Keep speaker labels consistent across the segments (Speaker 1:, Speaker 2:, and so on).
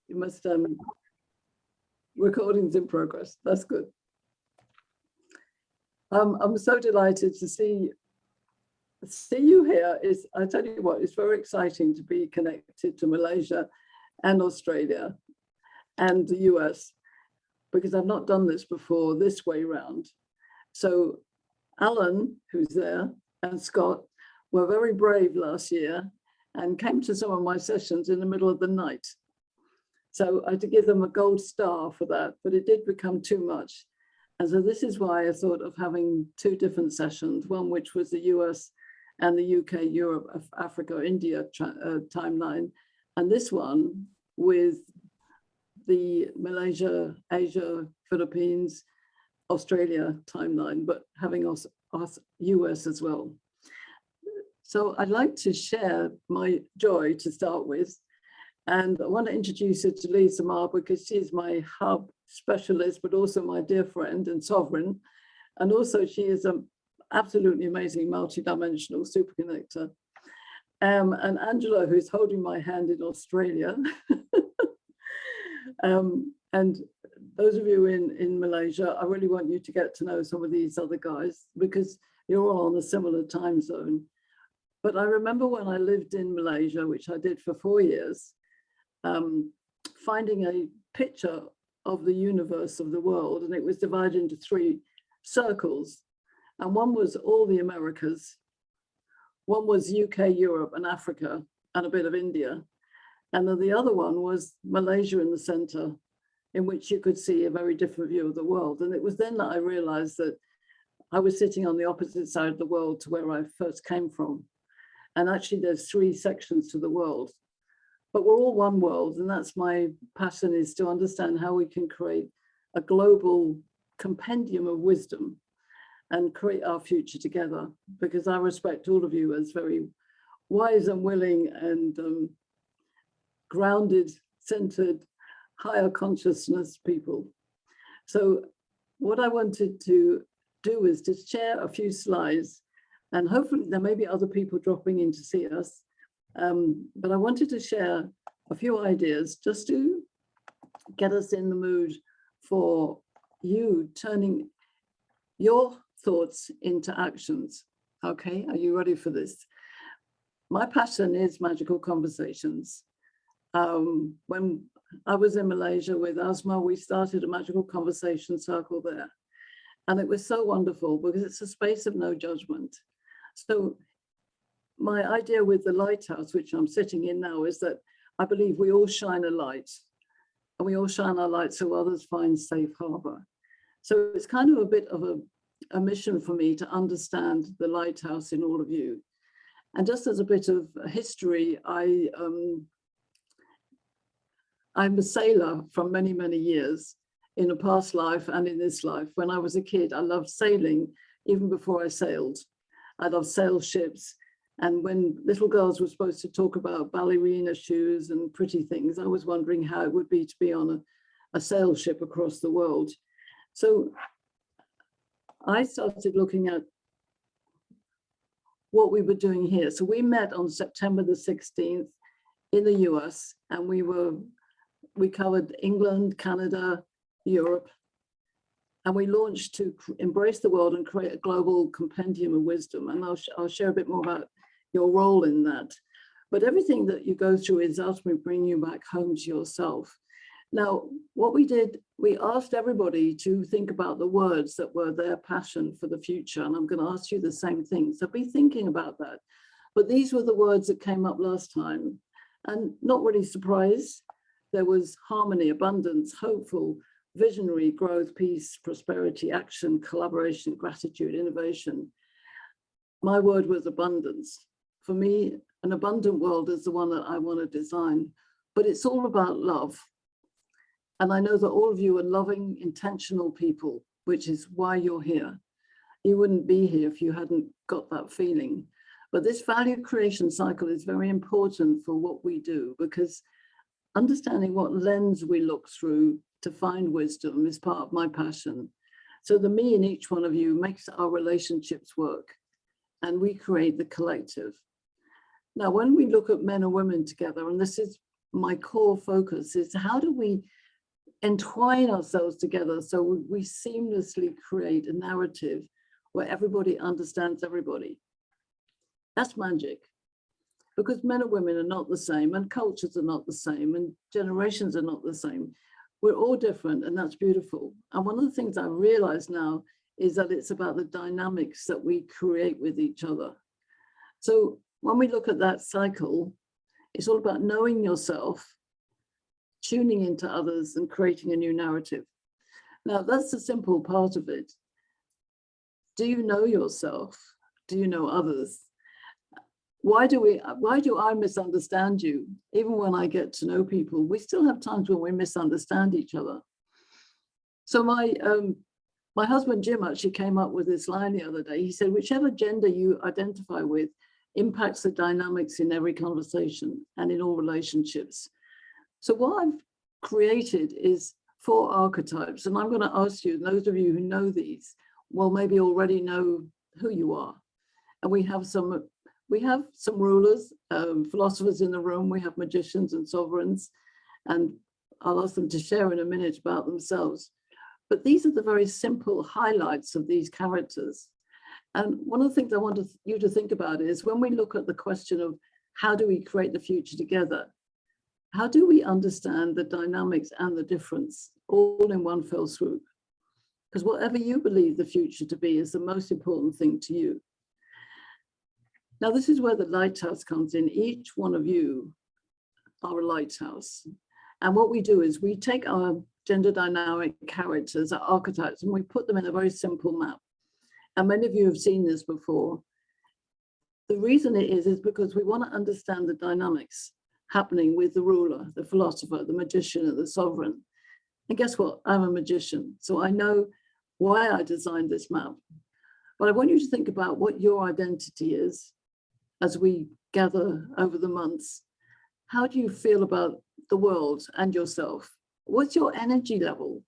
Speaker 1: You must, recording's in progress. That's good. I'm so delighted to see you here. I tell you what, it's very exciting to be connected to Malaysia and Australia and the US, because I've not done this before this way round. So Alan, who's there, and Scott were very brave last year and came to some of my sessions in the middle of the night. So I had to give them a gold star for that, but it did become too much. And so this is why I thought of having two different sessions, one which was the US and the UK, Europe, Africa, India timeline, and this one with the Malaysia, Asia, Philippines, Australia timeline, but having us US as well. So I'd like to share my joy to start with. And I want to introduce her to Lisa Ma, because she's my hub specialist, but also my dear friend and sovereign. And also she is an absolutely amazing multi-dimensional superconnector. And Angela, who's holding my hand in Australia. And those of you in Malaysia, I really want you to get to know some of these other guys, because you're all on a similar time zone. But I remember when I lived in Malaysia, which I did for 4 years, finding a picture of the universe, of the world, and it was divided into 3 circles. And one was all the Americas, one was UK, Europe, and Africa, and a bit of India. And then the other one was Malaysia in the center, in which you could see a very different view of the world. And it was then that I realized that I was sitting on the opposite side of the world to where I first came from. And actually there's 3 sections to the world, but we're all one world. And that's my passion, is to understand how we can create a global compendium of wisdom and create our future together, because I respect all of you as very wise and willing and grounded, centered, higher consciousness people. So what I wanted to do is to share a few slides, and hopefully there may be other people dropping in to see us. But I wanted to share a few ideas just to get us in the mood for you turning your thoughts into actions. Okay, are you ready for this? My passion is magical conversations. When I was in Malaysia with Asma, we started a magical conversation circle there. And it was so wonderful because it's a space of no judgment. So my idea with the lighthouse, which I'm sitting in now, is that I believe we all shine a light, and we all shine our light so others find safe harbor. So it's kind of a bit of a mission for me to understand the lighthouse in all of you. And just as a bit of history, I'm a sailor from many, many years, in a past life and in this life. When I was a kid, I loved sailing even before I sailed. I loved sail ships. And when little girls were supposed to talk about ballerina shoes and pretty things, I was wondering how it would be to be on a sail ship across the world. So I started looking at what we were doing here. So we met on September the 16th in the US, and we covered England, Canada, Europe, and we launched to embrace the world and create a global compendium of wisdom. And I'll share a bit more about your role in that. But everything that you go through is ultimately bringing you back home to yourself. Now, what we did, we asked everybody to think about the words that were their passion for the future. And I'm going to ask you the same thing. So be thinking about that. But these were the words that came up last time. And not really surprised. There was harmony, abundance, hopeful, visionary, growth, peace, prosperity, action, collaboration, gratitude, innovation. My word was abundance. For me, an abundant world is the one that I want to design, but it's all about love. And I know that all of you are loving, intentional people, which is why you're here. You wouldn't be here if you hadn't got that feeling. But this value creation cycle is very important for what we do, because understanding what lens we look through to find wisdom is part of my passion. So the me in each one of you makes our relationships work, and we create the collective. Now, when we look at men and women together, and this is my core focus is how do we entwine ourselves together so we seamlessly create a narrative where everybody understands everybody. That's magic, because men and women are not the same, and cultures are not the same, and generations are not the same. We're all different, and that's beautiful. And one of the things I realize now is that it's about the dynamics that we create with each other. So when we look at that cycle, it's all about knowing yourself, tuning into others, and creating a new narrative. Now, that's the simple part of it. Do you know yourself? Do you know others? Why do I misunderstand you? Even when I get to know people, we still have times when we misunderstand each other. So my husband, Jim, actually came up with this line the other day. He said, whichever gender you identify with impacts the dynamics in every conversation and in all relationships. So what I've created is 4 archetypes, and I'm going to ask you, those of you who know these, will maybe already know who you are. And we have some rulers, philosophers in the room. We have magicians and sovereigns, and I'll ask them to share in a minute about themselves. But these are the very simple highlights of these characters. And one of the things I want you to think about is when we look at the question of how do we create the future together, how do we understand the dynamics and the difference all in one fell swoop? Because whatever you believe the future to be is the most important thing to you. Now, this is where the lighthouse comes in. Each one of you are a lighthouse. And what we do is we take our gender dynamic characters, our archetypes, and we put them in a very simple map. And many of you have seen this before. The reason it is because we want to understand the dynamics happening with the ruler, the philosopher, the magician, and the sovereign. And guess what? I'm a magician, so I know why I designed this map. But I want you to think about what your identity is as we gather over the months. How do you feel about the world and yourself? What's your energy level?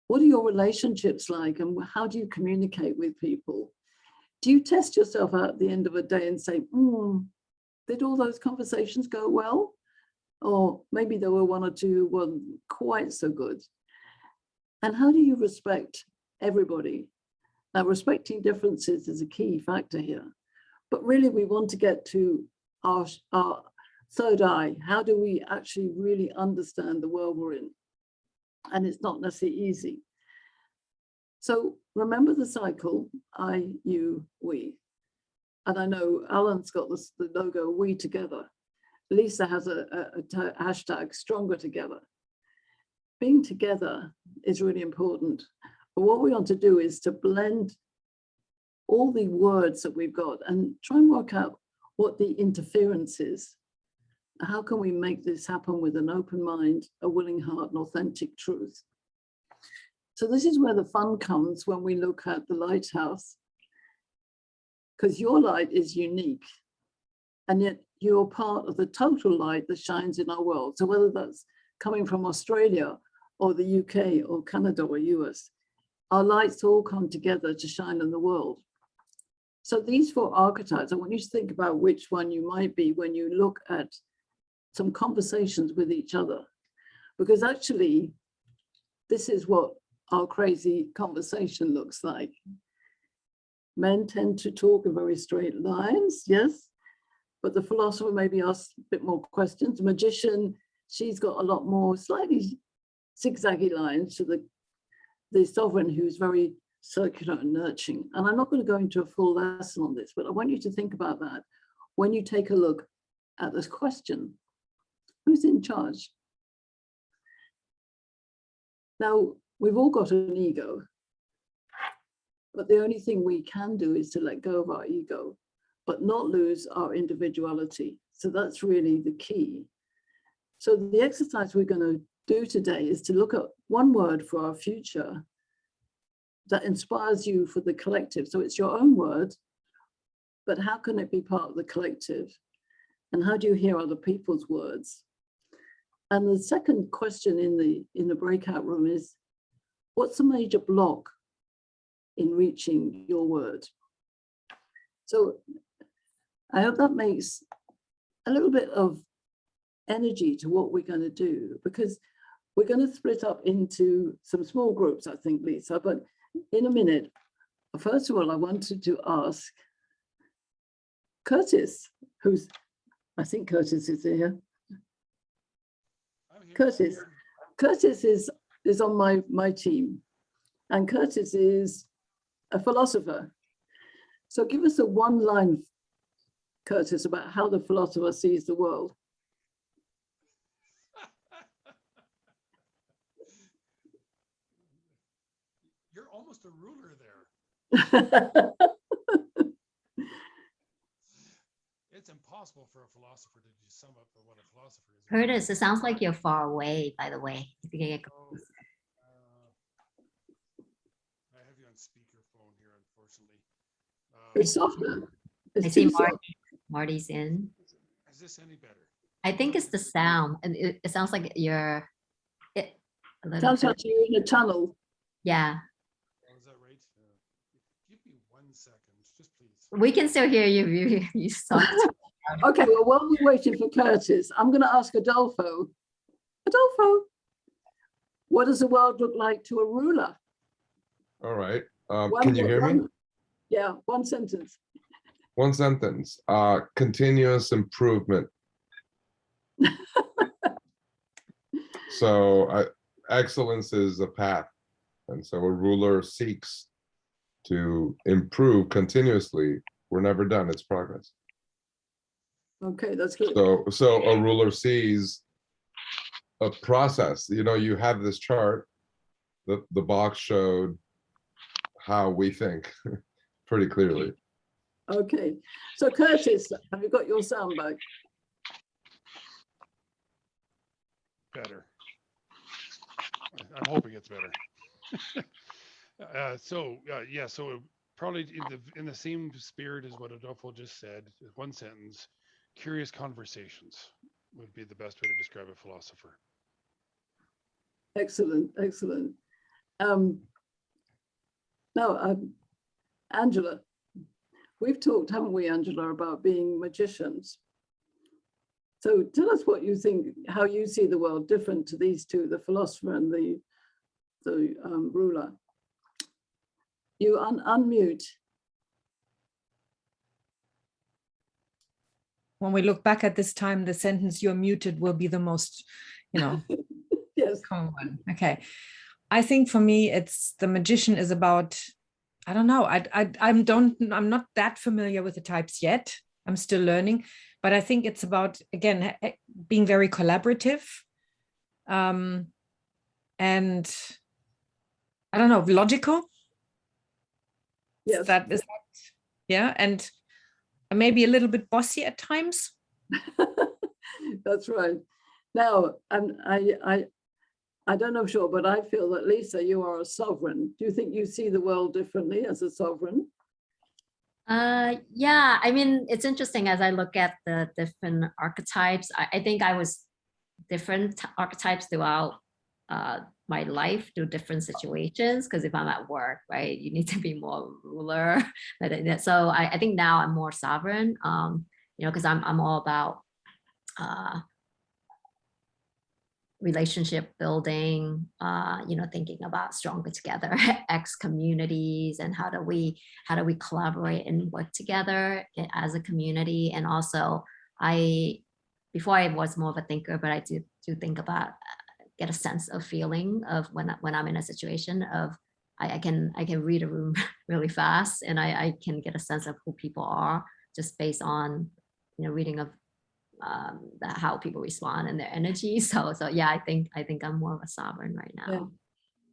Speaker 1: What are your relationships like, and how do you communicate with people? Do you test yourself out at the end of a day and say, did all those conversations go well? Or maybe there were 1 or 2 who weren't quite so good. And how do you respect everybody? Now, respecting differences is a key factor here. But really, we want to get to our third eye. How do we actually really understand the world we're in? And it's not necessarily easy. So remember the cycle, I, you, we. And I know Alan's got the logo, we together. Lisa has a hashtag, stronger together. Being together is really important. But what we want to do is to blend all the words that we've got and try and work out what the interference is. How can we make this happen with an open mind, a willing heart, and authentic truth? So this is where the fun comes when we look at the lighthouse, because your light is unique, and yet you're part of the total light that shines in our world. So whether that's coming from Australia or the UK or Canada or US, our lights all come together to shine in the world. So these 4 archetypes, I want you to think about which one you might be when you look at some conversations with each other, because actually this is what our crazy conversation looks like. Men tend to talk in very straight lines, yes, but the philosopher maybe asks a bit more questions. The magician, she's got a lot more slightly zigzaggy lines to the sovereign, who's very circular and nurturing. And I'm not going to go into a full lesson on this, but I want you to think about that when you take a look at this question. Who's in charge? Now, we've all got an ego, but the only thing we can do is to let go of our ego, but not lose our individuality. So that's really the key. So the exercise we're going to do today is to look at one word for our future that inspires you for the collective. So it's your own word, but how can it be part of the collective? And how do you hear other people's words? And the second question in the breakout room is, what's the major block in reaching your word? So I hope that makes a little bit of energy to what we're going to do, because we're going to split up into some small groups, I think, Lisa, but in a minute. First of all, I wanted to ask Curtis, I think Curtis is here. Curtis is on my team, and Curtis is a philosopher. So give us a one line, Curtis, about how the philosopher sees the world.
Speaker 2: You're almost a ruler there. It's impossible for a philosopher to just sum up what a philosopher is.
Speaker 3: Curtis, it sounds like you're far away, by the way. If you can get close.
Speaker 2: I have you on speakerphone here, unfortunately.
Speaker 1: It's softer.
Speaker 3: I see Marty's in.
Speaker 2: Is this any better?
Speaker 3: I think it's the sound, and it sounds like you're.
Speaker 1: Sounds like you're in a tunnel.
Speaker 3: Yeah.
Speaker 2: Oh, is that right? Give me 1 second, just please.
Speaker 3: We can still hear you. You suck.
Speaker 1: Okay, well, while we're waiting for Curtis, I'm going to ask Adolfo. Adolfo, what does the world look like to a ruler?
Speaker 4: All right. Can you hear me?
Speaker 1: Yeah, one sentence.
Speaker 4: One sentence. Continuous improvement. So excellence is a path. And so a ruler seeks to improve continuously. We're never done. It's progress.
Speaker 1: Okay, that's good.
Speaker 4: So a ruler sees a process. You know, you have this chart. The box showed how we think pretty clearly.
Speaker 1: Okay, so Curtis, have you got your sound back?
Speaker 2: Better. I'm hoping it's better. So probably in the same spirit as what Adolfo just said, one sentence, curious conversations would be the best way to describe a philosopher.
Speaker 1: Excellent, excellent. Now, Angela, we've talked, haven't we, Angela, about being magicians. So tell us what you think, how you see the world different to these two, the philosopher and the ruler. You unmute.
Speaker 5: When we look back at this time, the sentence "you're muted" will be the most,
Speaker 1: Yes.
Speaker 5: common one. Okay. I think for me, it's the magician is about, I don't know. I'm not that familiar with the types yet. I'm still learning, but I think it's about, again, being very collaborative. And I don't know, logical.
Speaker 1: Yes.
Speaker 5: That is, yeah. And maybe a little bit bossy at times.
Speaker 1: That's right. Now, I don't know sure, but I feel that, Lisa, you are a sovereign. Do you think you see the world differently as a sovereign?
Speaker 3: Yeah, I mean, it's interesting as I look at the different archetypes. I think I was different archetypes throughout my life through different situations, because if I'm at work, right, you need to be more ruler. So I think now I'm more sovereign, because I'm all about relationship building, thinking about stronger together X communities, and how do we collaborate and work together as a community. And also before I was more of a thinker, but I do think about, get a sense of feeling of when I'm in a situation of, I can read a room really fast, and I can get a sense of who people are just based on, reading of how people respond and their energy. So yeah, I think I'm more of a sovereign right now.
Speaker 1: Yeah.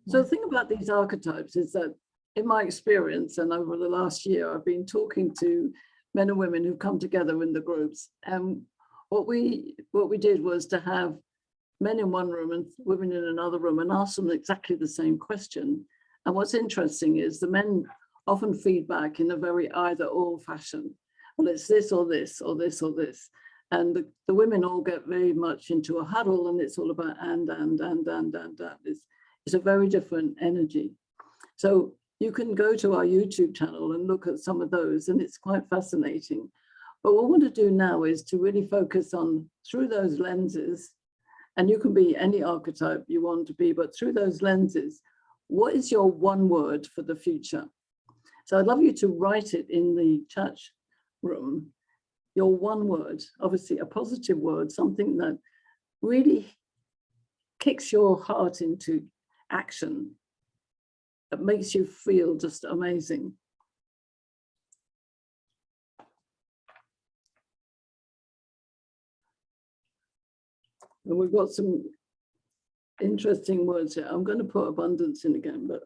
Speaker 1: So the thing about these archetypes is that, in my experience, and over the last year, I've been talking to men and women who've come together in the groups. And what we did was to have men in one room and women in another room and ask them exactly the same question. And what's interesting is the men often feed back in a very either-or fashion. Well, it's this or this or this or this. And the women all get very much into a huddle, and it's all about and. It's a very different energy. So you can go to our YouTube channel and look at some of those, and it's quite fascinating. But what I want to do now is to really focus on, through those lenses, and you can be any archetype you want to be, but through those lenses, what is your one word for the future? So I'd love you to write it in the chat room, your one word, obviously a positive word, something that really kicks your heart into action, that makes you feel just amazing. And we've got some interesting words here. I'm going to put abundance in again, but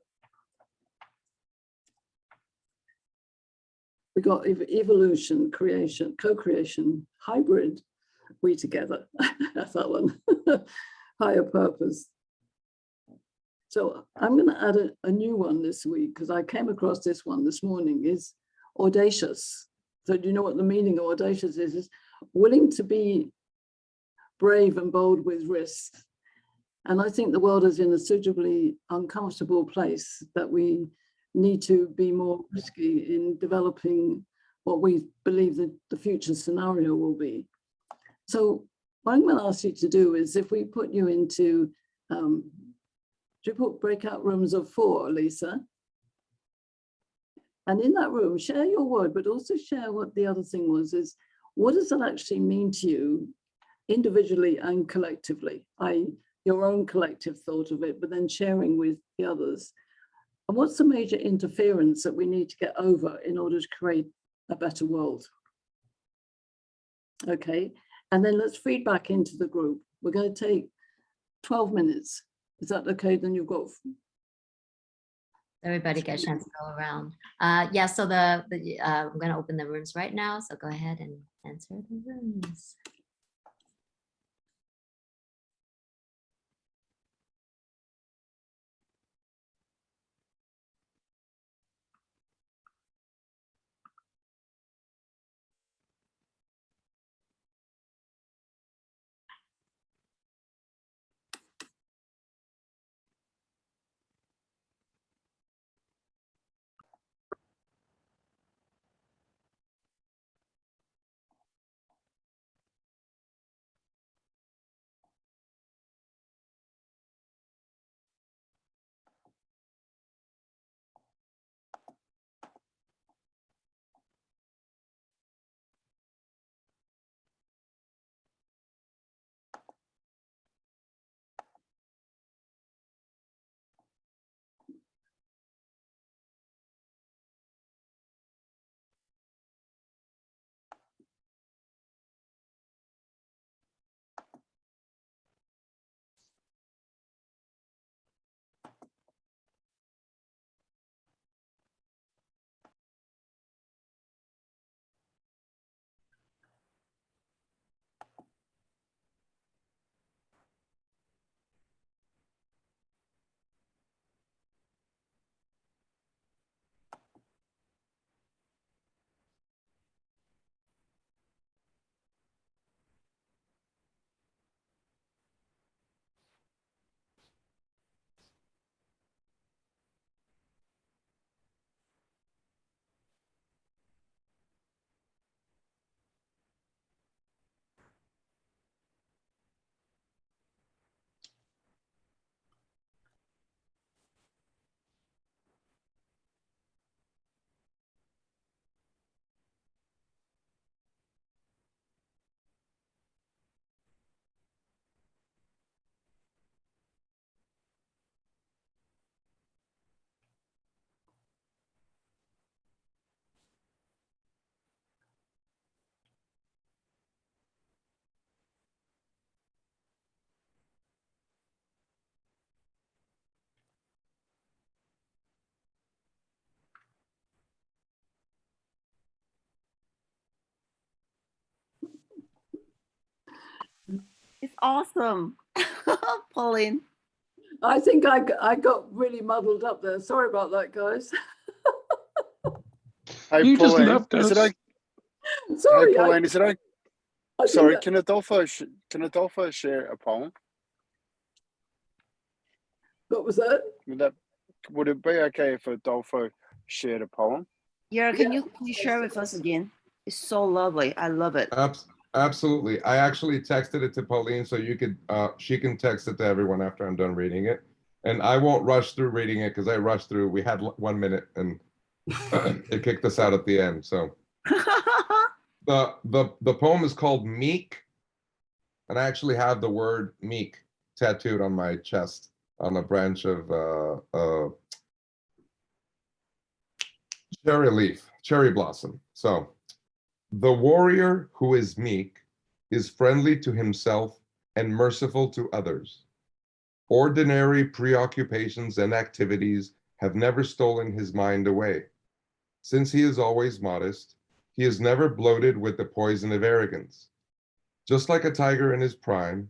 Speaker 1: we got evolution, creation, co-creation, hybrid, we together. That's that one. Higher purpose. So I'm going to add a new one this week, because I came across this one this morning, is audacious. So do you know what the meaning of audacious is? It's willing to be brave and bold with risk. And I think the world is in a suitably uncomfortable place that we need to be more risky in developing what we believe that the future scenario will be. So what I'm going to ask you to do is, if we put you into, do you put breakout rooms of 4, Lisa? And in that room, share your word, but also share what the other thing was, is what does that actually mean to you individually and collectively? Your own collective thought of it, but then sharing with the others. And what's the major interference that we need to get over in order to create a better world? Okay, and then let's feed back into the group. We're going to take 12 minutes. Is that okay? Then you've got...
Speaker 3: Everybody get a chance to go around. Yeah, so I'm going to open the rooms right now. So go ahead and answer the rooms.
Speaker 6: It's awesome. Pauline.
Speaker 1: I think I got really muddled up there. Sorry about that, guys.
Speaker 7: Hey,
Speaker 2: You just
Speaker 7: Pauline,
Speaker 2: left
Speaker 7: is it
Speaker 2: us.
Speaker 7: okay?
Speaker 1: Sorry.
Speaker 7: Hey, Pauline, is it okay?
Speaker 1: I think
Speaker 7: Sorry,
Speaker 1: that-
Speaker 7: can Adolfo share a poem?
Speaker 1: what was that?
Speaker 7: Would it be okay if Adolfo shared a poem?
Speaker 6: Yeah, can you please share with us again? It's so lovely. I love it.
Speaker 4: Absolutely. I actually texted it to Pauline so you could, she can text it to everyone after I'm done reading it. And I won't rush through reading it because I rushed through. We had 1 minute and it kicked us out at the end. So the poem is called Meek. And I actually have the word meek tattooed on my chest on a branch of cherry blossom. So, the warrior who is meek is friendly to himself and merciful to others. Ordinary preoccupations and activities have never stolen his mind away. Since he is always modest, he is never bloated with the poison of arrogance. Just like a tiger in his prime,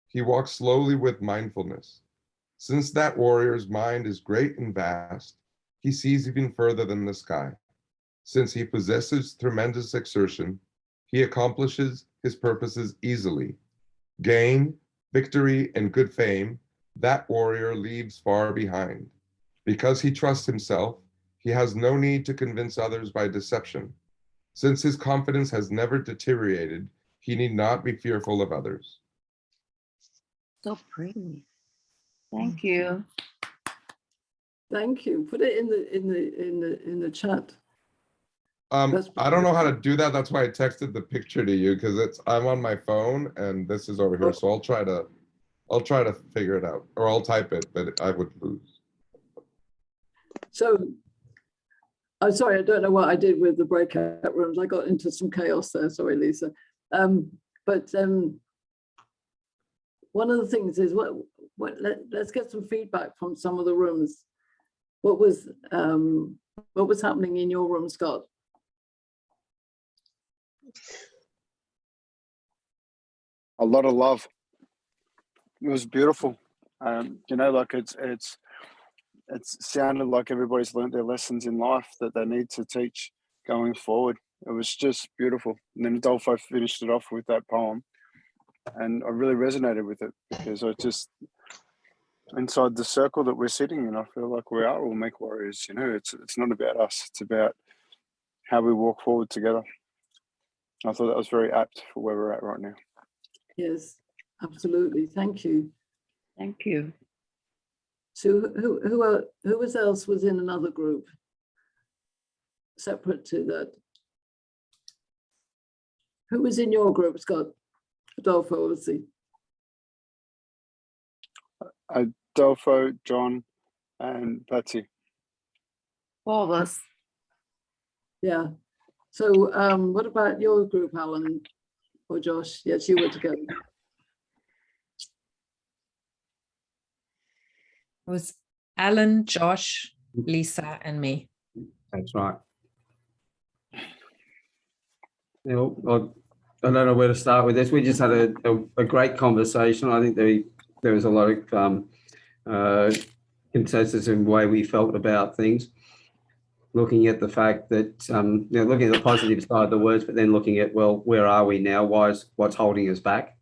Speaker 4: he walks slowly with mindfulness. Since that warrior's mind is great and vast, he sees even further than the sky. Since he possesses tremendous exertion, he accomplishes his purposes easily. Gain, victory, and good fame, that warrior leaves far behind. Because he trusts himself, he has no need to convince others by deception. Since his confidence has never deteriorated, he need not be fearful of others.
Speaker 6: So pretty. Thank you.
Speaker 1: Thank you. Put it in the chat.
Speaker 4: I don't know how to do that. That's why I texted the picture to you because I'm on my phone and this is over here. So I'll try to figure it out, or I'll type it, but I would lose.
Speaker 1: So I'm sorry, I don't know what I did with the breakout rooms. I got into some chaos there. Sorry, Lisa. But one of the things is let's get some feedback from some of the rooms. What was happening in your room, Scott?
Speaker 7: A lot of love. It was beautiful. You know, like it's sounded like everybody's learned their lessons in life that they need to teach going forward. It was just beautiful. And then Adolfo finished it off with that poem, and I really resonated with it because I just, inside the circle that we're sitting in, I feel like we are all Meek warriors. You know, it's not about us. It's about how we walk forward together. I thought that was very apt for where we're at right now.
Speaker 1: Yes, absolutely. Thank you.
Speaker 6: Thank you.
Speaker 1: So who else was in another group separate to that? Who was in your group, Scott? Adolfo, obviously.
Speaker 7: Adolfo, John, and Patsy.
Speaker 6: All of us.
Speaker 1: Yeah. So what about your group, Alan or Josh? Yes, you were together.
Speaker 5: It was Alan, Josh, Lisa, and me.
Speaker 8: That's right. You know, I don't know where to start with this. We just had a great conversation. I think there was a lot of consensus in the way we felt about things. Looking at the fact that, you know, looking at the positive side of the words, but then looking at, well, where are we now? What's holding us back?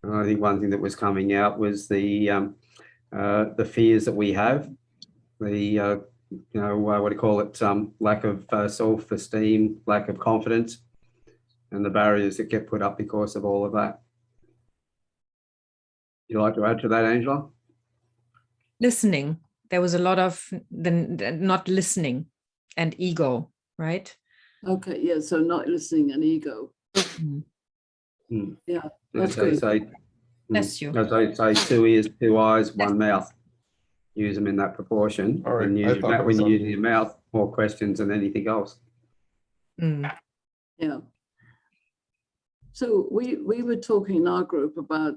Speaker 8: And I think one thing that was coming out was the fears that we have, you know, what do you call it? Lack of self-esteem, lack of confidence, and the barriers that get put up because of all of that. Would you like to add to that, Angela?
Speaker 5: Listening. There was a lot of not listening and ego, right?
Speaker 1: Okay, yeah, so not listening and ego. Yeah, that's good.
Speaker 5: Bless you.
Speaker 8: As I say, 2 ears, 2 eyes, 1 mouth. Use them in that proportion.
Speaker 4: All right,
Speaker 8: And use that when you're using your mouth, more questions than anything else.
Speaker 1: Yeah. So we were talking in our group about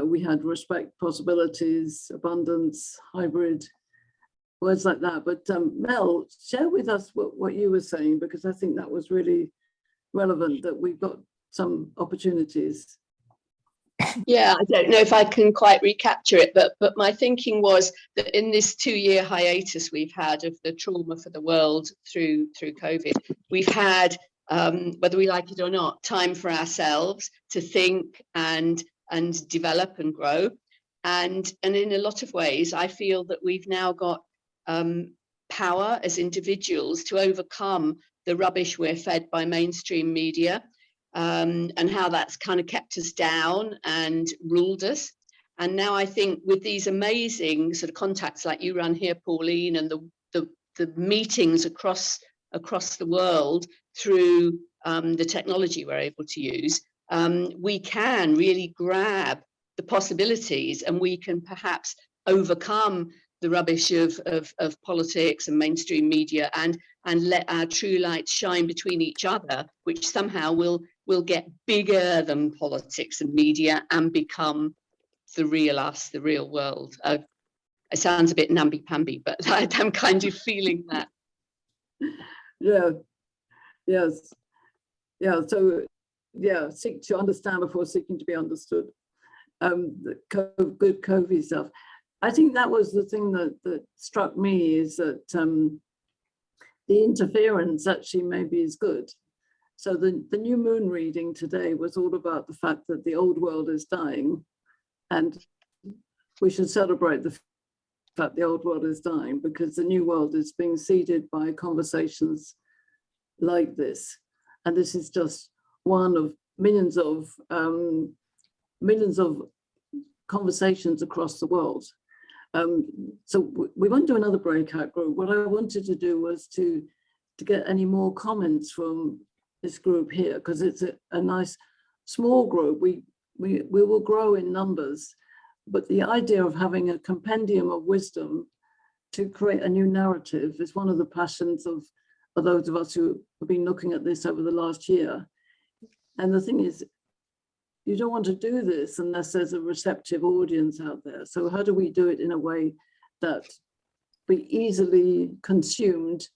Speaker 1: we had respect, possibilities, abundance, hybrid, words like that. But Mel, share with us what you were saying, because I think that was really relevant, that we've got some opportunities.
Speaker 9: Yeah, I don't know if I can quite recapture it, but my thinking was that in this 2-year hiatus we've had of the trauma for the world through COVID, we've had, whether we like it or not, time for ourselves to think and develop and grow. And in a lot of ways, I feel that we've now got power as individuals to overcome the rubbish we're fed by mainstream media, and how that's kind of kept us down and ruled us. And now I think with these amazing sort of contacts like you run here, Pauline, and the meetings across the world through the technology we're able to use, we can really grab the possibilities, and we can perhaps overcome the rubbish of politics and mainstream media, and let our true light shine between each other, which somehow will get bigger than politics and media and become the real us, the real world. It sounds a bit namby-pamby, but I'm kind of feeling that.
Speaker 1: Yeah. Yes. Yeah. So, yeah, seek to understand before seeking to be understood. The good Covey stuff. I think that was the thing that struck me, is that the interference actually maybe is good. So the new moon reading today was all about the fact that the old world is dying, and we should celebrate the fact the old world is dying, because the new world is being seeded by conversations like this. And this is just one of millions of conversations across the world. So we won't do another breakout group. What I wanted to do was to get any more comments from this group here, because it's a nice small group. We will grow in numbers, but the idea of having a compendium of wisdom to create a new narrative is one of the passions of those of us who have been looking at this over the last year. And the thing is, you don't want to do this unless there's a receptive audience out there. So how do we do it in a way that be easily consumed,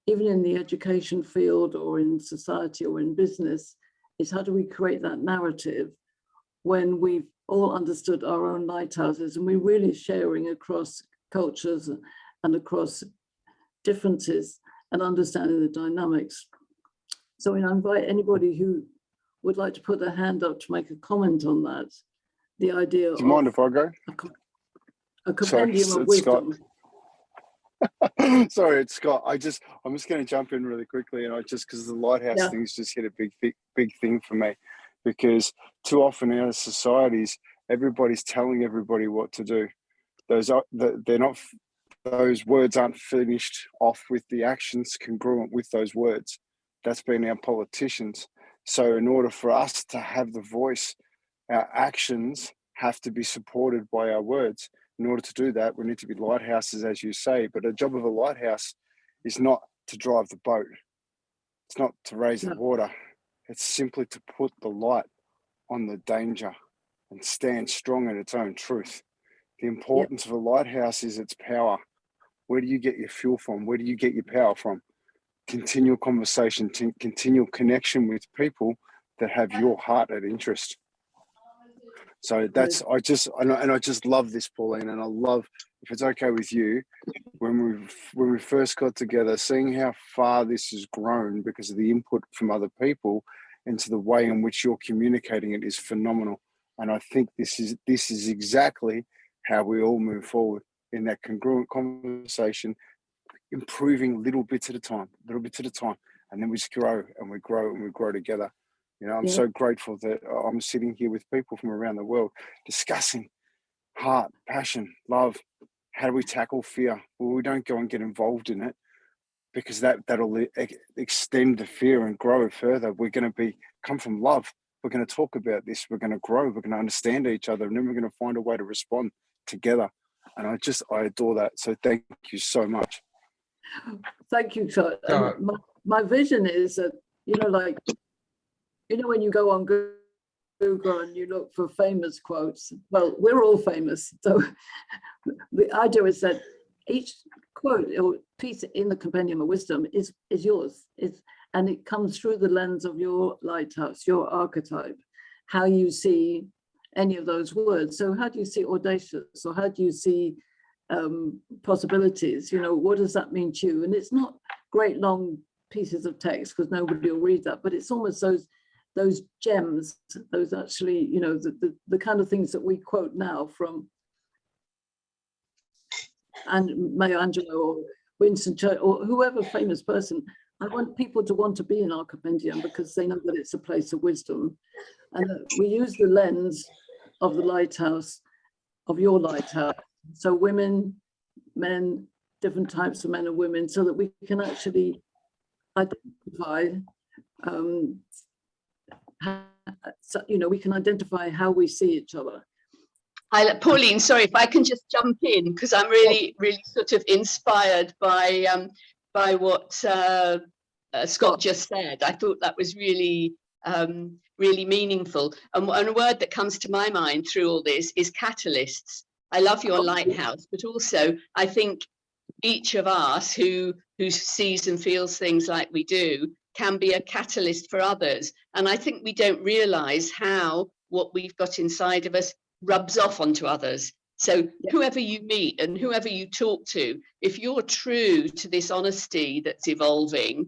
Speaker 1: even in the education field or in society or in business, is how do we create that narrative when we've all understood our own lighthouses and we're really sharing across cultures and across differences and understanding the dynamics. So I invite anybody who would like to put their hand up to make a comment on that. The idea
Speaker 7: Do you mind if I go?
Speaker 1: A compendium of
Speaker 7: it's
Speaker 1: wisdom.
Speaker 7: Scott. Sorry, it's Scott. I'm just going to jump in really quickly, and because the lighthouse thing's just hit a big thing for me, because too often in our societies, everybody's telling everybody what to do. Those words aren't finished off with the actions congruent with those words. That's been our politicians. So in order for us to have the voice, our actions have to be supported by our words. In order to do that, we need to be lighthouses, as you say. But the job of a lighthouse is not to drive the boat. It's not to raise the water. It's simply to put the light on the danger and stand strong in its own truth. The importance of a lighthouse is its power. Where do you get your fuel from? Where do you get your power from? Continual conversation, continual connection with people that have your heart at interest. So that's, I just love this, Pauline, and I love, if it's okay with you, when we first got together, seeing how far this has grown because of the input from other people into the way in which you're communicating it is phenomenal. And I think this is exactly how we all move forward in that congruent conversation, improving little bits at a time, and then we just grow and we grow and we grow together. You know, I'm so grateful that I'm sitting here with people from around the world discussing heart, passion, love. How do we tackle fear? Well, we don't go and get involved in it because that'll extend the fear and grow it further. We're going to come from love. We're going to talk about this. We're going to grow. We're going to understand each other, and then we're going to find a way to respond together. And I adore that. So thank you so much.
Speaker 1: Thank you, Scott. My vision is that, when you go on Google and you look for famous quotes, well, we're all famous. So the idea is that each quote or piece in the Compendium of Wisdom is yours. And it comes through the lens of your lighthouse, your archetype, how you see any of those words. So how do you see audacious, or how do you see possibilities? What does that mean to you? And it's not great long pieces of text because nobody will read that, but it's almost those gems, those actually, the kind of things that we quote now from Maya Angelou or Winston Churchill or whoever famous person, I want people to want to be in our compendium because they know that it's a place of wisdom. And we use the lens of the lighthouse, of your lighthouse. So women, men, different types of men and women, so that we can actually identify, we can identify how we see each other.
Speaker 9: Pauline, sorry, if I can just jump in, because I'm really sort of inspired by what Scott just said. I thought that was really meaningful. And a word that comes to my mind through all this is catalysts. I love your lighthouse, but also I think each of us who sees and feels things like we do can be a catalyst for others. And I think we don't realize how what we've got inside of us rubs off onto others. So whoever you meet and whoever you talk to, if you're true to this honesty that's evolving,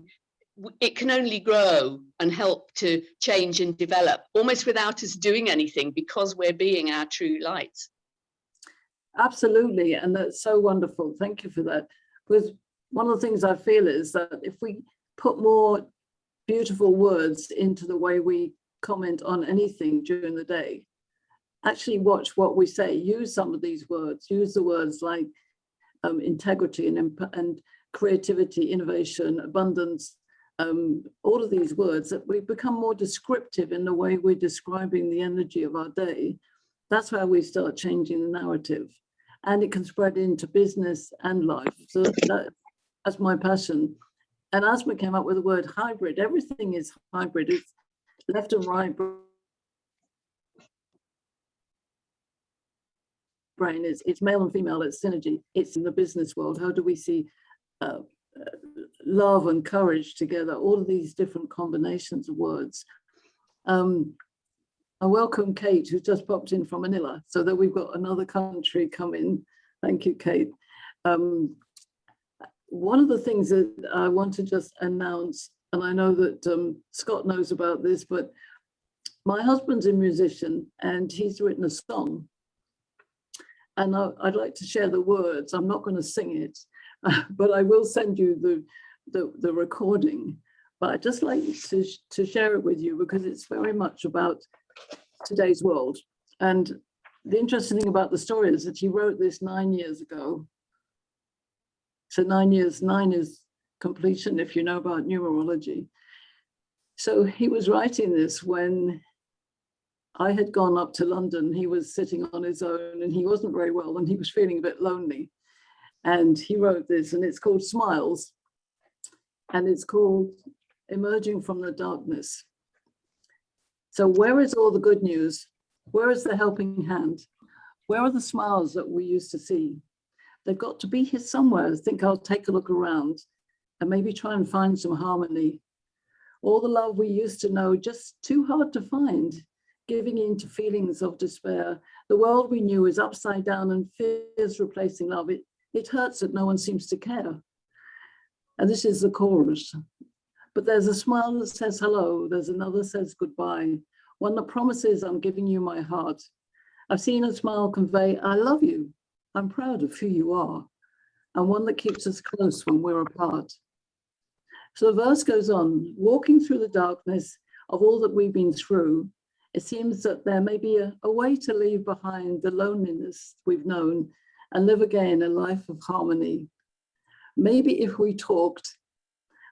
Speaker 9: it can only grow and help to change and develop almost without us doing anything, because we're being our true lights.
Speaker 1: Absolutely, and that's so wonderful. Thank you for that. Because one of the things I feel is that if we put more beautiful words into the way we comment on anything during the day, actually watch what we say, use some of these words, use the words like integrity and creativity, innovation, abundance, all of these words, that we become more descriptive in the way we're describing the energy of our day. That's how we start changing the narrative. And it can spread into business and life. So that's my passion. And Asma came up with the word hybrid. Everything is hybrid. It's left and right brain. It's male and female, it's synergy. It's in the business world. How do we see love and courage together? All of these different combinations of words. I welcome Kate, who's just popped in from Manila, so that we've got another country coming. Thank you, Kate. One of the things that I want to just announce, and I know that Scott knows about this, but my husband's a musician and he's written a song. And I'd like to share the words. I'm not going to sing it, but I will send you the recording. But I'd just like to share it with you because it's very much about today's world. And the interesting thing about the story is that he wrote this 9 years ago. So 9 years, 9 is completion if you know about numerology. So he was writing this when I had gone up to London. He was sitting on his own and he wasn't very well and he was feeling a bit lonely. And he wrote this, and it's called Smiles. And it's called Emerging from the Darkness. So where is all the good news? Where is the helping hand? Where are the smiles that we used to see? They've got to be here somewhere. I think I'll take a look around and maybe try and find some harmony. All the love we used to know, just too hard to find, giving in to feelings of despair. The world we knew is upside down and fears replacing love. It hurts that no one seems to care. And this is the chorus. But there's a smile that says hello. There's another says goodbye. One that promises I'm giving you my heart. I've seen a smile convey, I love you. I'm proud of who you are. And one that keeps us close when we're apart. So the verse goes on, walking through the darkness of all that we've been through, it seems that there may be a way to leave behind the loneliness we've known and live again a life of harmony. Maybe if we talked,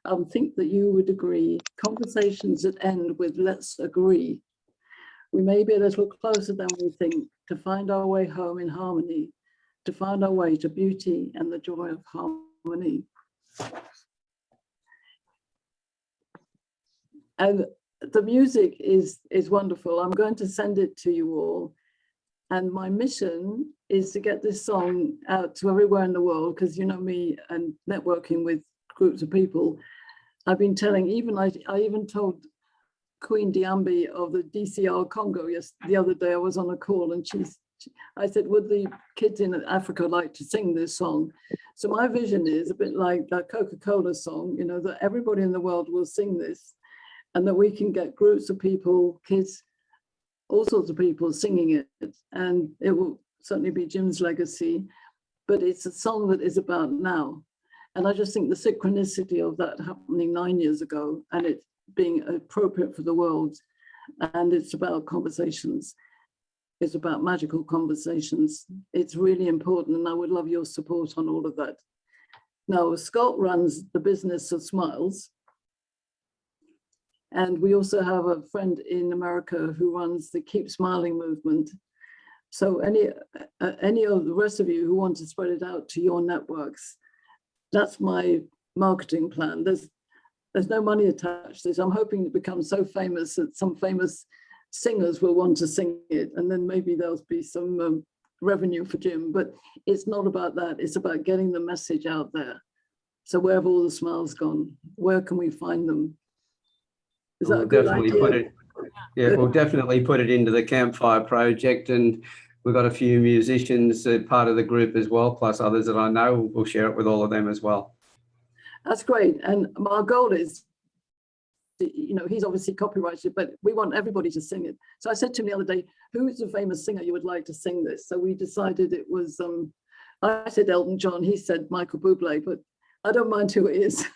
Speaker 1: I think that you would agree, conversations that end with let's agree. We may be a little closer than we think to find our way home in harmony, to find our way to beauty and the joy of harmony. And the music is wonderful. I'm going to send it to you all. And my mission is to get this song out to everywhere in the world, because you know me and networking with groups of people. I've been telling, I even told Queen Diambi of the DCR Congo the other day. I was on a call and I said, would the kids in Africa like to sing this song? So my vision is a bit like that Coca-Cola song, you know, that everybody in the world will sing this, and that we can get groups of people, kids, all sorts of people singing it. And it will certainly be Jim's legacy, but it's a song that is about now. And I just think the synchronicity of that happening 9 years ago and it being appropriate for the world, and it's about conversations. It's about magical conversations. It's really important, and I would love your support on all of that. Now, Scott runs the business of smiles. And we also have a friend in America who runs the Keep Smiling movement. So any of the rest of you who want to spread it out to your networks, that's my marketing plan. There's no money attached to this. I'm hoping to become so famous that some famous singers will want to sing it, and then maybe there'll be some revenue for Jim. But it's not about that. It's about getting the message out there. So where have all the smiles gone? Where can we find them? Is that a good idea?
Speaker 8: We'll definitely put it into the Campfire project, and we've got a few musicians part of the group as well, plus others that I know. We'll share it with all of them as well.
Speaker 1: That's great. And my goal is, you know, he's obviously copyrighted, but we want everybody to sing it. So I said to him the other day, who's a famous singer you would like to sing this? So we decided it was, I said Elton John, he said Michael Bublé, but I don't mind who it is.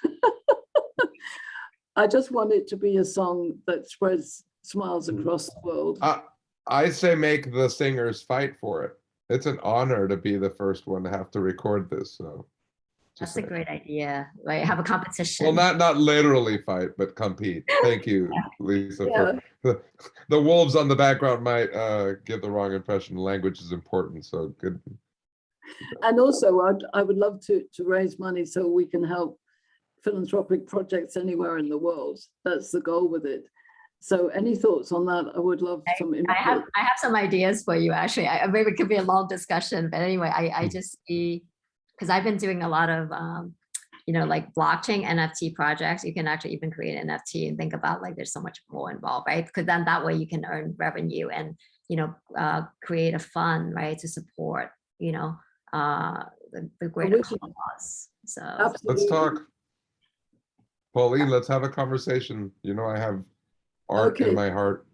Speaker 1: I just want it to be a song that spreads smiles across the world.
Speaker 4: I say make the singers fight for it. It's an honor to be the first one to have to record this. So
Speaker 3: that's a great idea, right? Have a competition.
Speaker 4: Well, not literally fight, but compete. Thank you, Lisa.
Speaker 1: Yeah.
Speaker 4: For the wolves on the background might give the wrong impression. Language is important, so good.
Speaker 1: And also, I would love to raise money so we can help philanthropic projects anywhere in the world. That's the goal with it. So any thoughts on that? I would love some input.
Speaker 3: I have some ideas for you, actually. Maybe it could be a long discussion, but anyway, I just see, because I've been doing a lot of, you know, like blockchain NFT projects. You can actually even create an NFT and think about like there's so much more involved, right? Because then that way you can earn revenue and, you know, create a fund, right, to support, you know, the greater cause. So
Speaker 1: Absolutely.
Speaker 4: Let's talk. Pauline, let's have a conversation. You know, I have art in my heart.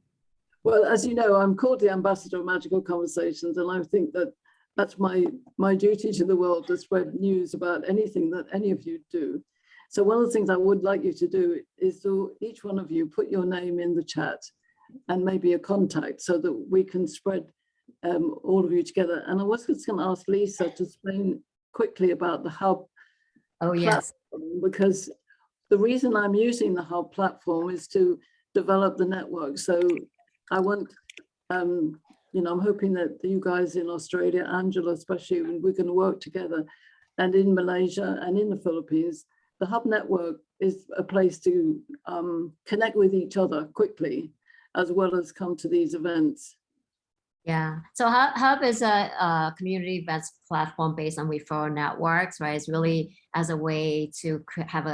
Speaker 1: Well, as you know, I'm called the ambassador of magical conversations, and I think that that's my duty to the world, to spread news about anything that any of you do. So one of the things I would like you to do is to each one of you put your name in the chat and maybe a contact so that we can spread all of you together. And I was just going to ask Lisa to explain quickly about the Hub.
Speaker 3: Oh, yes.
Speaker 1: Because the reason I'm using the Hub platform is to develop the network. So I want, you know, I'm hoping that you guys in Australia, Angela especially, we're going to work together, and in Malaysia and in the Philippines. The Hub network is a place to connect with each other quickly, as well as come to these events.
Speaker 3: Yeah, so Hub is a community events platform based on referral networks, right? It's really as a way to have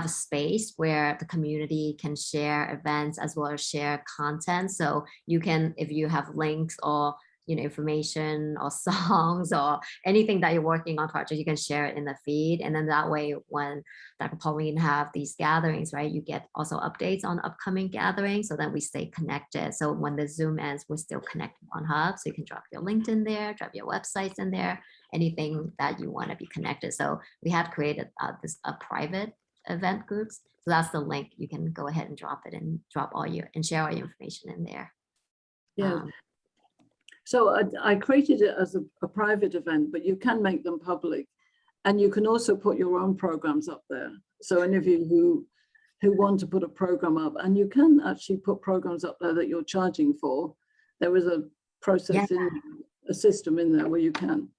Speaker 3: a space where the community can share events as well as share content. So you can, if you have links or, you know, information or songs or anything that you're working on project, you can share it in the feed. And then that way, when Dr. Pauline have these gatherings, right, you get also updates on upcoming gatherings, so that we stay connected. So when the Zoom ends, we're still connected on Hub. So you can drop your LinkedIn there, drop your websites in there, anything that you want to be connected. So we have created a private event groups. So that's the link. You can go ahead and drop it and share all your information in there.
Speaker 1: Yeah. So I created it as a private event, but you can make them public, and you can also put your own programs up there. So any of you who want to put a program up, and you can actually put programs up there that you're charging for. There is a process in a system in there where you can.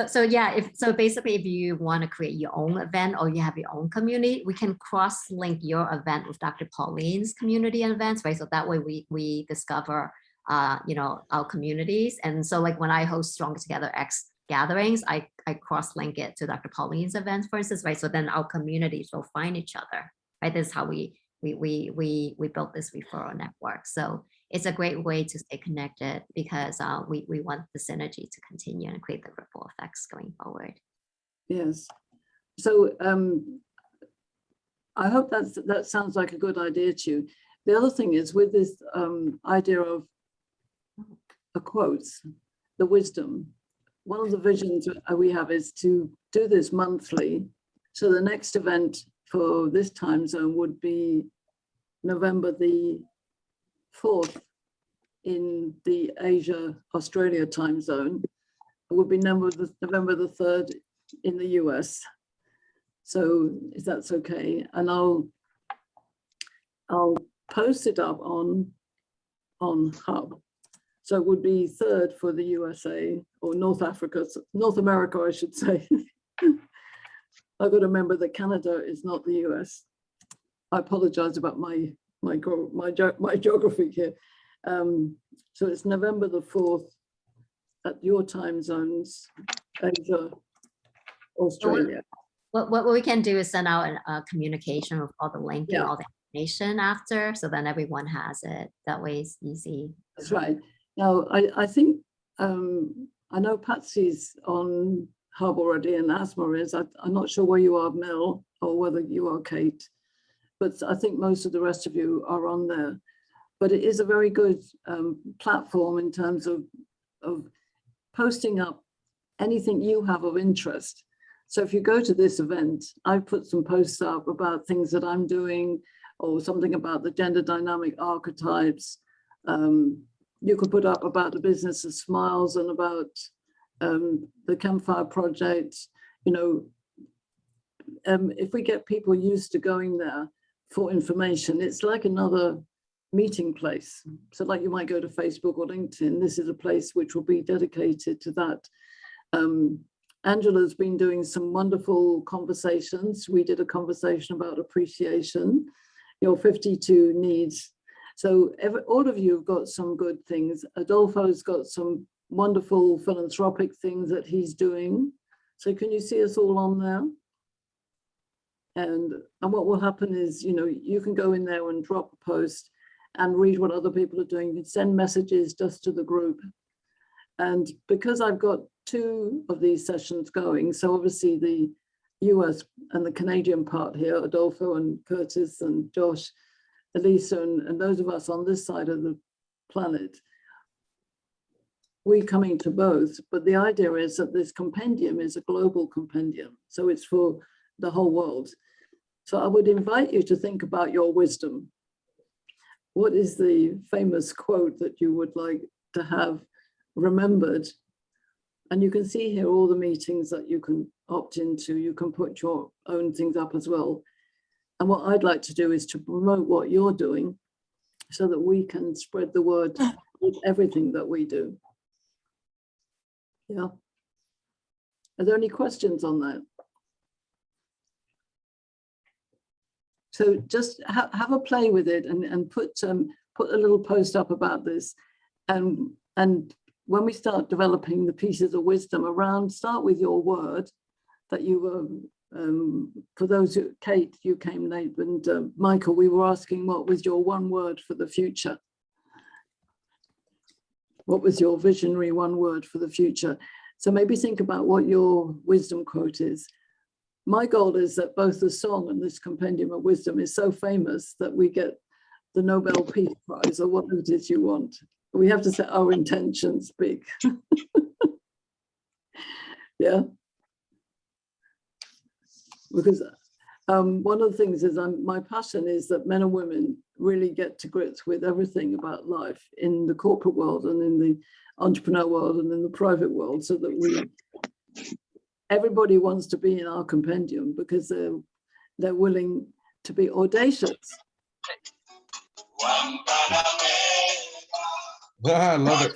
Speaker 3: So yeah, so basically, if you want to create your own event or you have your own community, we can cross-link your event with Dr. Pauline's community events, right? So that way we discover, you know, our communities. And so like when I host Stronger Together X gatherings, I cross-link it to Dr. Pauline's events, for instance, right? So then our communities will find each other, right? This is how we built this referral network. So it's a great way to stay connected, because we want the synergy to continue and create the ripple effects going forward.
Speaker 1: Yes. So I hope that sounds like a good idea to you. The other thing is, with this idea of the quotes, the wisdom, one of the visions we have is to do this monthly, So the next event for this time zone would be November the 4th in the Asia, Australia time zone. It would be November the 3rd in the US. So if that's okay, and I'll post it up on Hub. So it would be 3rd for the USA or North America, I should say. I've got to remember that Canada is not the US. I apologize about my geography here. So it's November the 4th at your time zones, Asia, Australia.
Speaker 3: What we can do is send out a communication with all the link and
Speaker 1: Yeah.
Speaker 3: all the information after, so then everyone has it. That way it's easy.
Speaker 1: That's right. Now, I think, I know Patsy's on Hub already and Asma is. I'm not sure where you are, Mel, or whether you are Kate, but I think most of the rest of you are on there. But it is a very good platform in terms of posting up anything you have of interest. So if you go to this event, I've put some posts up about things that I'm doing or something about the gender dynamic archetypes. You could put up about the business of smiles and about the Campfire Project. You know, if we get people used to going there for information, it's like another meeting place. So like you might go to Facebook or LinkedIn, this is a place which will be dedicated to that. Angela's been doing some wonderful conversations. We did a conversation about appreciation, your 52 needs. So all of you have got some good things. Adolfo's got some wonderful philanthropic things that he's doing. So can you see us all on there? And what will happen is, you know, you can go in there and drop a post and read what other people are doing. You can send messages just to the group. And because I've got 2 of these sessions going, so obviously the US and the Canadian part here, Adolfo and Curtis and Josh, Elisa, and those of us on this side of the planet, we're coming to both. But the idea is that this compendium is a global compendium. So it's for the whole world. So I would invite you to think about your wisdom. What is the famous quote that you would like to have remembered? And you can see here all the meetings that you can opt into. You can put your own things up as well. And what I'd like to do is to promote what you're doing so that we can spread the word with everything that we do. Yeah. Are there any questions on that? So just have a play with it and put a little post up about this. And when we start developing the pieces of wisdom around, start with your word that you were, for those who, Kate, you came late, and Michael, we were asking what was your one word for the future? What was your visionary one word for the future? So maybe think about what your wisdom quote is. My goal is that both the song and this compendium of wisdom is so famous that we get the Nobel Peace Prize or whatever it is you want. We have to set our intentions big. Yeah. Because one of the things is my passion is that men and women really get to grips with everything about life in the corporate world and in the entrepreneur world and in the private world, so that everybody wants to be in our compendium because they're willing to be audacious.
Speaker 4: I love it.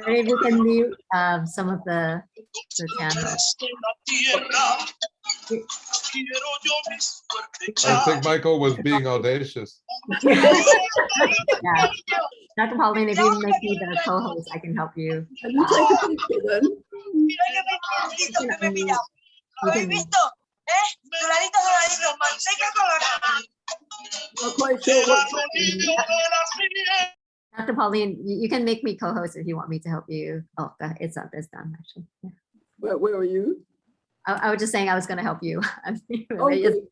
Speaker 3: Maybe we can mute some of the channels.
Speaker 4: I think Michael was being audacious.
Speaker 3: Yeah. Dr. Pauline, if you make me the co-host, I can help you.
Speaker 1: Can you take a picture then? Not quite sure what's happening.
Speaker 3: Dr. Pauline, you can make me co-host if you want me to help you. Oh, it's done actually. Yeah.
Speaker 1: Where are you?
Speaker 3: I was just saying I was going to help you.
Speaker 1: Oh, good.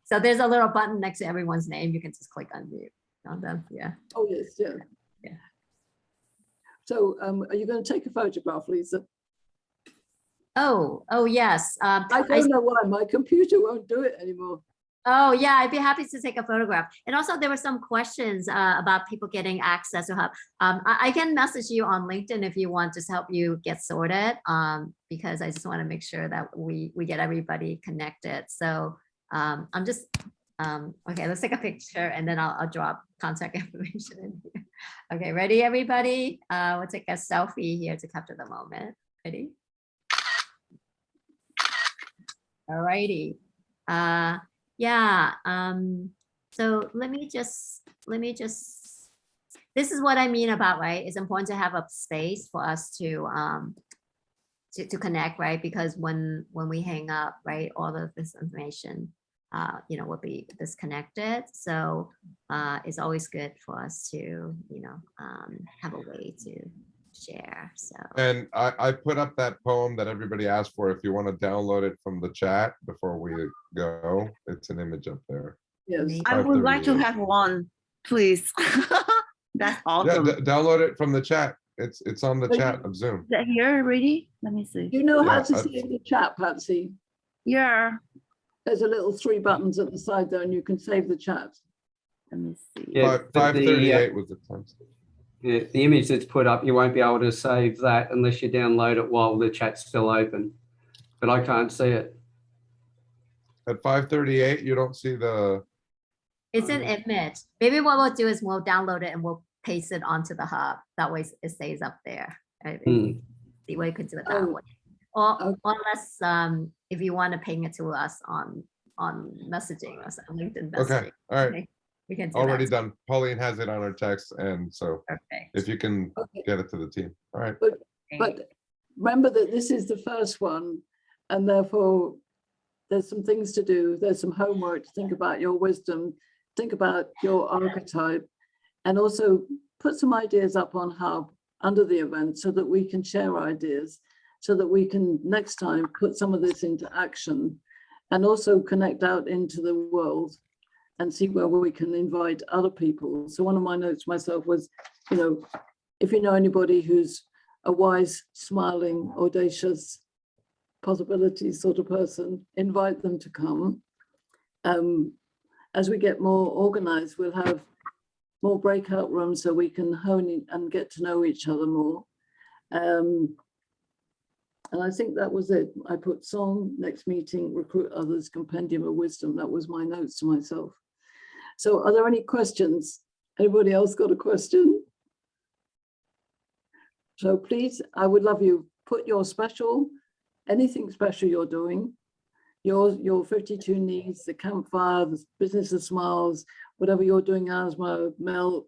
Speaker 3: So there's a little button next to everyone's name. You can just click on mute on them. Yeah.
Speaker 1: Oh, yes, yeah.
Speaker 3: Yeah.
Speaker 1: So are you going to take a photograph, Lisa?
Speaker 3: Oh, yes.
Speaker 1: I don't know why my computer won't do it anymore.
Speaker 3: Oh, yeah, I'd be happy to take a photograph. And also there were some questions about people getting access to Hub. I can message you on LinkedIn if you want, just help you get sorted, because I just want to make sure that we get everybody connected. So I'm just, okay, let's take a picture and then I'll drop contact information in here. Okay, ready, everybody? We'll take a selfie here to capture the moment. Ready? All righty. Yeah, so let me just, this is what I mean about, right? It's important to have a space for us to connect, right? Because when we hang up, right, all of this information, you know, will be disconnected. So it's always good for us to, you know, have a way to share. So.
Speaker 4: And I put up that poem that everybody asked for. If you want to download it from the chat before we go, it's an image up there.
Speaker 1: Yes.
Speaker 6: I would like to
Speaker 4: 538.
Speaker 6: have one, please. That's awesome.
Speaker 4: Yeah, download it from the chat. It's on the
Speaker 1: But
Speaker 4: chat of Zoom.
Speaker 6: Is that here already? Let me see.
Speaker 1: You know how
Speaker 4: Yeah,
Speaker 1: to see in the chat, Patsy?
Speaker 6: Yeah.
Speaker 1: There's a little 3 buttons at the side there and you can save the chat.
Speaker 6: Let me see.
Speaker 8: Yeah, but
Speaker 4: 538 was the time.
Speaker 8: the image that's put up, you won't be able to save that unless you download it while the chat's still open. But I can't see it.
Speaker 4: At 538, you don't see the.
Speaker 3: It's an image. Maybe what we'll do is we'll download it and we'll paste it onto the Hub. That way it stays up there. Right? See what you could do it that
Speaker 1: Oh,
Speaker 3: way. Or
Speaker 1: okay.
Speaker 3: unless if you want to ping it to us on messaging or something, LinkedIn messaging.
Speaker 4: Okay, all right.
Speaker 3: Okay, we can do
Speaker 4: Already
Speaker 3: that.
Speaker 4: done. Pauline has it on her text, and so
Speaker 3: Perfect.
Speaker 4: if you can
Speaker 1: Okay.
Speaker 4: get it to the team. All right.
Speaker 1: But remember that this is the first one, and therefore there's some things to do. There's some homework to think about your wisdom, think about your archetype, and also put some ideas up on Hub under the event so that we can share ideas, so that we can next time put some of this into action and also connect out into the world and see where we can invite other people. So one of my notes myself was, you know, if you know anybody who's a wise, smiling, audacious possibility sort of person, invite them to come. As we get more organized, we'll have more breakout rooms so we can hone in and get to know each other more. And I think that was it. I put song, next meeting, recruit others, compendium of wisdom. That was my notes to myself. So are there any questions? Anybody else got a question? So please, I would love you, put your special, anything special you're doing, your 52 needs, the campfire, the business of smiles, whatever you're doing, Asma, Mel,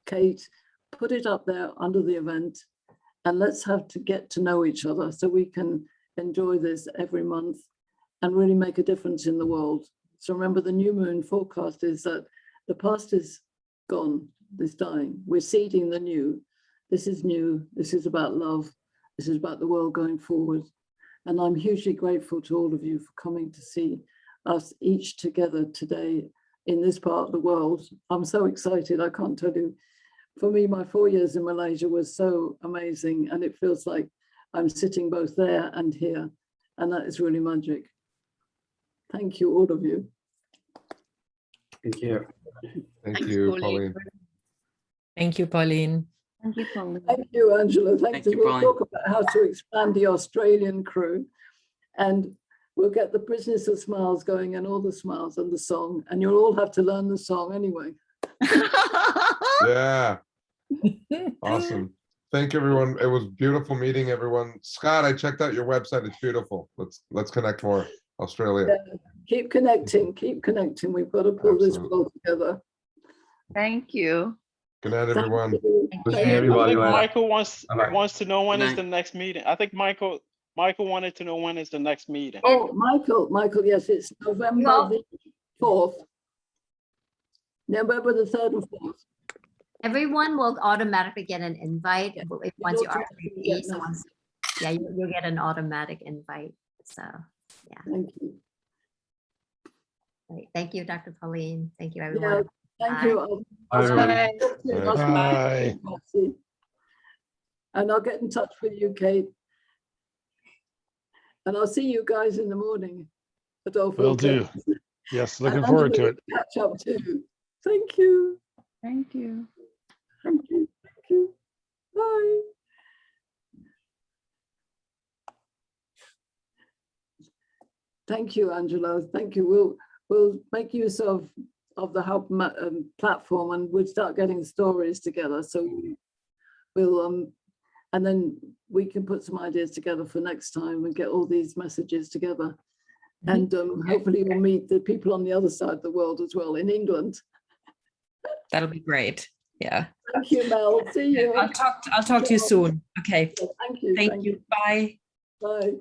Speaker 1: Kate, put it up there under the event. And let's have to get to know each other so we can enjoy this every month and really make a difference in the world. So remember, the new moon forecast is that the past is gone, it's dying. We're seeding the new. This is new. This is about love. This is about the world going forward. And I'm hugely grateful to all of you for coming to see us each together today in this part of the world. I'm so excited. I can't tell you. For me, my 4 years in Malaysia was so amazing, and it feels like I'm sitting both there and here, and that is really magic. Thank you, all of you.
Speaker 8: Thank you.
Speaker 4: Thank
Speaker 6: Thanks,
Speaker 4: you,
Speaker 6: Pauline.
Speaker 4: Pauline.
Speaker 5: Thank you, Pauline.
Speaker 6: Thank you, Pauline.
Speaker 1: Thank you, Angela.
Speaker 10: Thank
Speaker 1: Thank you.
Speaker 10: you,
Speaker 1: We'll
Speaker 10: Pauline.
Speaker 1: talk about how to expand the Australian crew, and we'll get the business of smiles going and all the smiles and the song, and you'll all have to learn the song anyway.
Speaker 4: Yeah. Awesome. Thank you, everyone. It was beautiful meeting everyone. Scott, I checked out your website. It's beautiful. Let's connect more. Australia.
Speaker 1: Yeah. Keep connecting. Keep connecting. We've got to pull this
Speaker 4: Absolutely.
Speaker 1: world together.
Speaker 6: Thank you.
Speaker 4: Good night,
Speaker 1: Thank
Speaker 4: everyone.
Speaker 1: you.
Speaker 8: Good
Speaker 1: Thank
Speaker 8: night,
Speaker 1: you.
Speaker 8: everybody.
Speaker 11: I think
Speaker 8: Later.
Speaker 11: Michael wants
Speaker 8: Bye-bye.
Speaker 11: to know when
Speaker 10: Good
Speaker 11: is
Speaker 10: night.
Speaker 11: the next meeting. I think Michael wanted to know when is the next meeting.
Speaker 1: Oh, Michael, yes, it's November
Speaker 3: Well-
Speaker 1: the 4th. November the 3rd and 4th.
Speaker 3: Everyone will automatically get an invite once you
Speaker 1: automatically
Speaker 3: RSVP.
Speaker 1: get
Speaker 3: So once, yeah, you'll get an automatic invite. So,
Speaker 1: Thank you.
Speaker 3: great. Thank you, Dr. Pauline. Thank you,
Speaker 1: Yeah,
Speaker 3: everyone.
Speaker 1: thank you.
Speaker 8: Bye, everybody.
Speaker 2: Bye.
Speaker 1: And I'll get in touch with you, Kate. And I'll see you guys in the morning. Adolfo.
Speaker 2: Will do. Yes, looking
Speaker 1: And
Speaker 2: forward
Speaker 1: Angela
Speaker 2: to it.
Speaker 1: will catch up too. Thank you.
Speaker 6: Thank you.
Speaker 1: Thank you. Thank you. Bye. Thank you, Angela. Thank you. We'll make use of the Help platform, and we'll start getting stories together. So we'll and then we can put some ideas together for next time and get all these messages together. And hopefully we'll meet the people on the other side of the world as well, in England.
Speaker 5: That'll be great. Yeah.
Speaker 1: Thank you, Mel. See you.
Speaker 5: I'll talk to you soon. Okay.
Speaker 1: Thank you.
Speaker 5: Thank you. Bye.
Speaker 1: Bye.